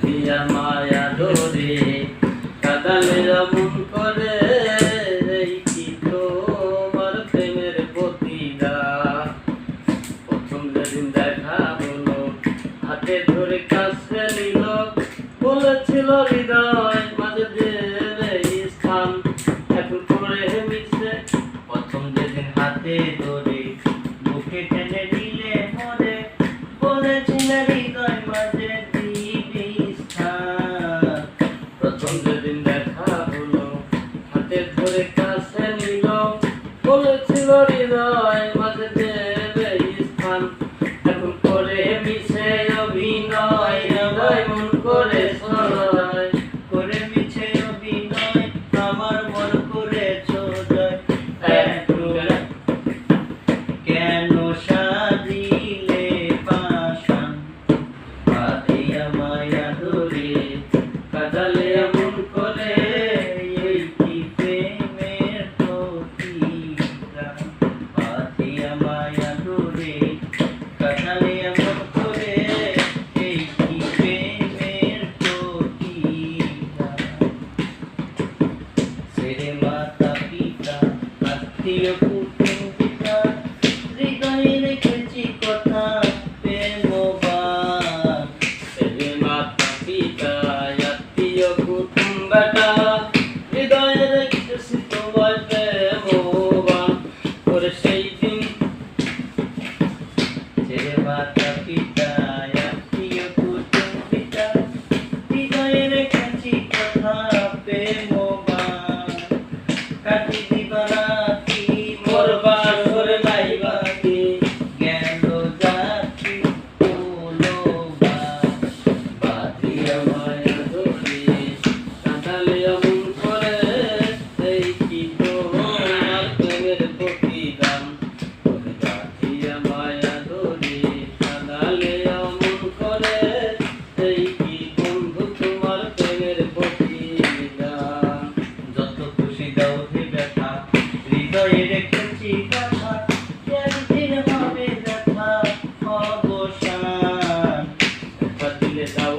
দিয়া মায়া ধরে কাঁদালে এমন করে এই কি তোমার প্রেমের প্রতিদান। প্রথম যেদিন দেখা হলো হাতে ধরে কাছে নিল বলেছিল হৃদয় মাঝে দেবে স্থান এখন করে মিশে। প্রথম যেদিন হাতে ধরে বুকে টেনে নিলে মরে বলেছিল হৃদয় মাঝে দিবে স্থান। প্রথম যেদিন দেখা হলো হাতে ধরে কাছে নিল বলেছিল হৃদয় মাঝে দেবে স্থান এখন করে মিশে অভিনয় হৃদয় মন করে সরয় করে মিছে অভিনয় আমার মন করে চোদয়। কেন সাজিলে পাষাণ বাঁধিয়া মায়া ধরে কাঁদালে এমন করে এই কি প্রেমের প্রতিদান। বাঁধিয়া মায়া ধরে কাঁদালে এমন করে এই কি প্রেমের প্রতিদান। ছেড়ে মাতা পিতা আত্মীয় কুটুম্বিকা হৃদয়ে রেখেছি কথা প্রেমবান। ছেড়ে মাতা পিতা আত্মীয় কুটুম্বিকা হৃদয়ে রেখেছি তোমার প্রেমবান। করে সেই দিন ছেড়ে মাতা পিতা আত্মীয় কুটুম্বিকা হৃদয়ে রেখেছি কথা প্রেমবান। কাটি দিবারাতি মোর বাসর নাই বাকি গেল জাতি হলো বাঁধিয়া মায়া ধরে কাঁদালে এমন করে এই কি তোমার প্রেমের প্রতিদান। বাঁধিয়া মায়া ধরে কাঁদালে এমন করে এই কি বন্ধু তোমার প্রেমের প্রতিদান। যত খুশি দাও হে ব্যথা হৃদয়ে রেখেছি কথা একদিন হবে ব্যথা অবসান। ব্যথা দিলে দাও